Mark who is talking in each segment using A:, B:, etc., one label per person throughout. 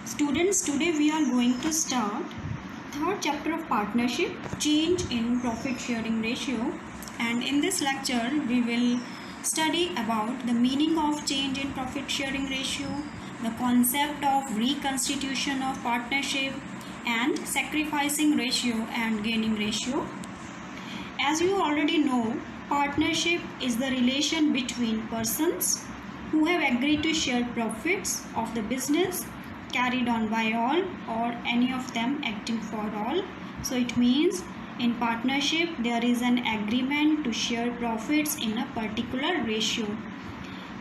A: Students, today we are going to start third chapter of partnership, change in profit sharing ratio, and in this lecture we will study about the meaning of change in profit sharing ratio, the concept of reconstitution of partnership, and sacrificing ratio and gaining ratio. As you already know, partnership is the relation between persons who have agreed to share profits of the business carried on by all or any of them acting for all. So it means in partnership there is an agreement to share profits in a particular ratio,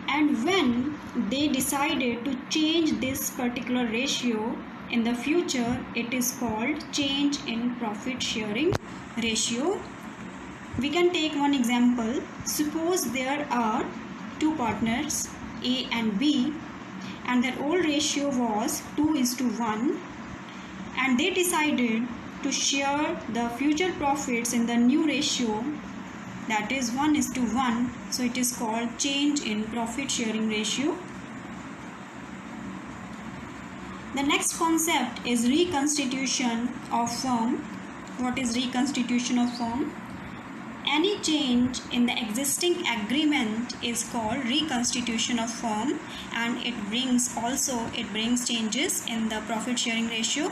A: and when they decided to change this particular ratio in the future, it is called change in profit sharing ratio. We can take one example. Suppose there are two partners A and B, and their old ratio was 2:1, and they decided to share the future profits in the new ratio, that is 1:1. So it is called change in profit sharing ratio. The next concept is reconstitution of firm. What is reconstitution of firm? Any change in the existing agreement is called reconstitution of firm, and it brings changes in the profit sharing ratio.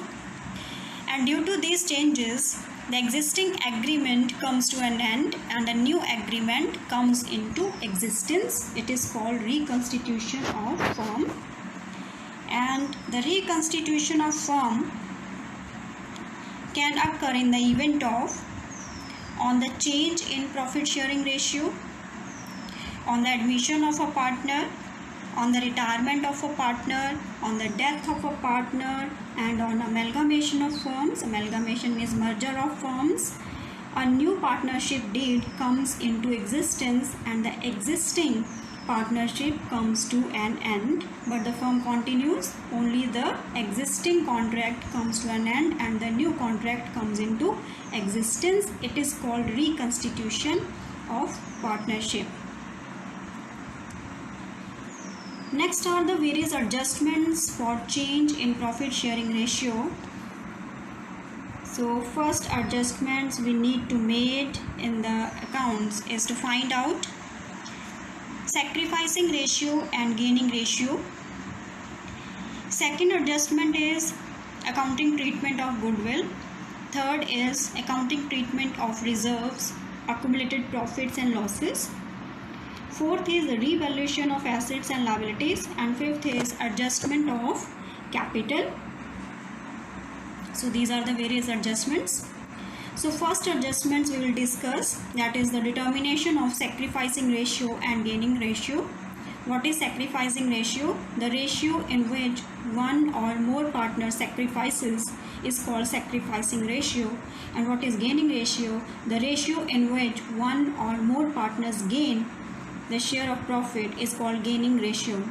A: And due to these changes, the existing agreement comes to an end and a new agreement comes into existence. It is called reconstitution of firm. And the reconstitution of firm can occur in the event of on the change in profit sharing ratio, on the admission of a partner, on the retirement of a partner, on the death of a partner, and on amalgamation of firms. Amalgamation means merger of firms. A new partnership deed comes into existence and the existing partnership comes to an end, but the firm continues. Only the existing contract comes to an end and the new contract comes into existence. It is called reconstitution of partnership. Next are the various adjustments for change in profit sharing ratio. So first adjustments we need to make in the accounts is to find out sacrificing ratio and gaining ratio. Second adjustment is accounting treatment of goodwill. Third is accounting treatment of reserves, accumulated profits and losses. Fourth is the revaluation of assets and liabilities, and fifth is adjustment of capital. So these are the various adjustments. So first adjustments we will discuss, that is the determination of sacrificing ratio and gaining ratio. What is sacrificing ratio? The ratio in which one or more partner sacrifices is called sacrificing ratio. And what is gaining ratio? The ratio in which one or more partners gain the share of profit is called gaining ratio.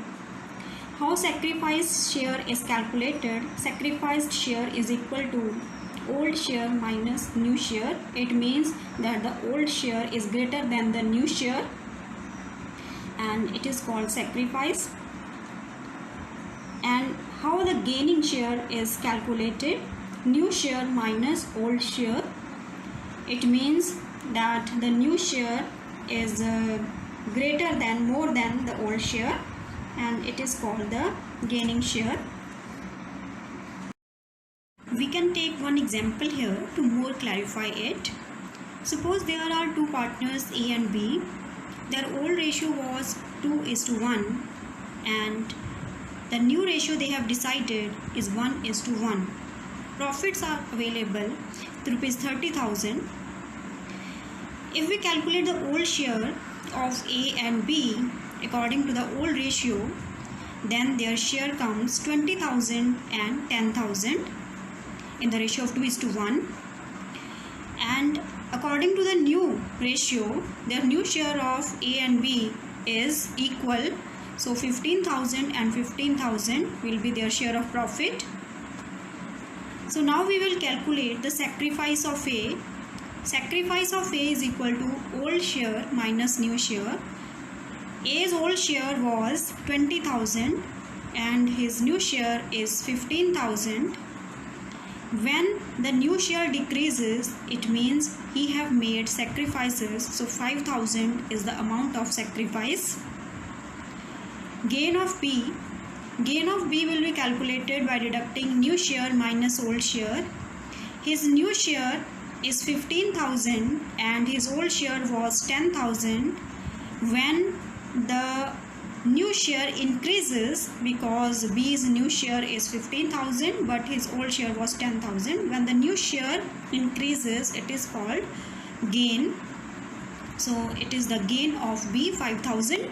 A: How sacrifice share is calculated? Sacrificed share is equal to old share minus new share. It means that the old share is greater than the new share, and it is called sacrifice. And how the gaining share is calculated? New share minus old share. It means that the new share is more than the old share, and it is called the gaining share. We can take one example here to more clarify it. Suppose there are two partners A and B. Their old ratio was 2:1, and the new ratio they have decided is 1:1. Profits are available to ₹30,000. If we calculate the old share of A and B according to the old ratio, then their share comes 20,000 and 10,000 in the ratio of 2:1. And according to the new ratio, their new share of A and B is equal. So 15,000 and 15,000 will be their share of profit. So now we will calculate the sacrifice of A. Sacrifice of A is equal to old share minus new share. A's old share was 20,000 and his new share is 15,000. When the new share decreases, it means he have made sacrifices. So 5,000 is the amount of sacrifice. Gain of B. Gain of B will be calculated by deducting new share minus old share. His new share is 15,000 and his old share was 10,000. When the new share increases, because B's new share is 15,000 but his old share was 10,000, when the new share increases, it is called gain. So it is the gain of B, 5,000.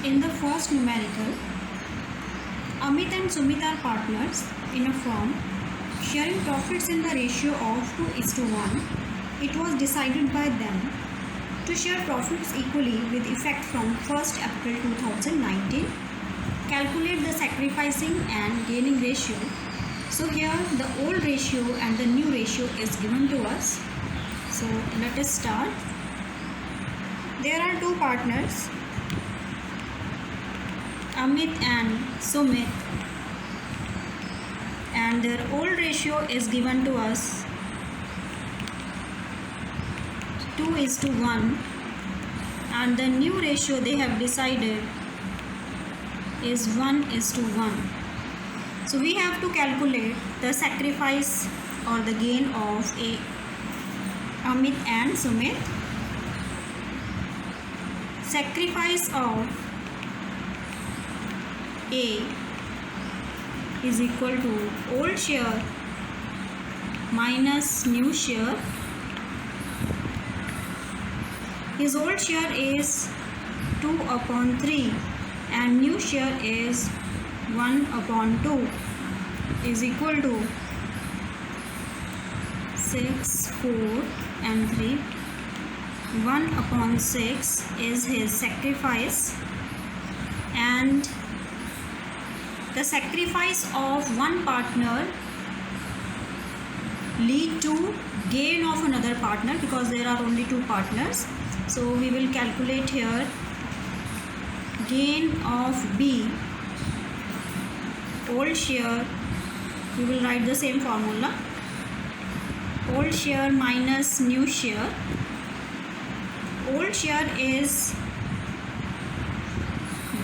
A: In the first numerical, Amit and Sumit are partners in a firm sharing profits in the ratio of 2:1. It was decided by them to share profits equally with effect from 1st April 2019. Calculate the sacrificing and gaining ratio. So here the old ratio and the new ratio is given to us. So let us start. There are two partners, Amit and Sumit, and their old ratio is given to us 2:1, and the new ratio they have decided is 1:1. So we have to calculate the sacrifice or the gain of Amit and Sumit. Sacrifice of A is equal to old share minus new share. His old share is 2/3 and new share is 1/2 is equal to 6, 4 and 3. 1/6 is his sacrifice, and the sacrifice of one partner lead to gain of another partner because there are only two partners. So we will calculate here gain of B, old share. We will write the same formula, old share minus new share. Old share is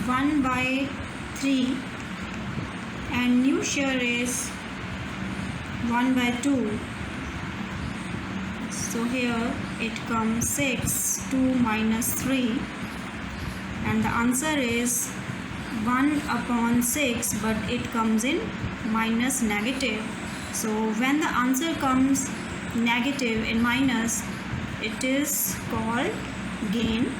A: 1/3 and new share is 1/2. So here it comes 6, 2 minus 3, and the answer is 1/6, but it comes in minus negative. So when the answer comes negative in minus, it is called gain.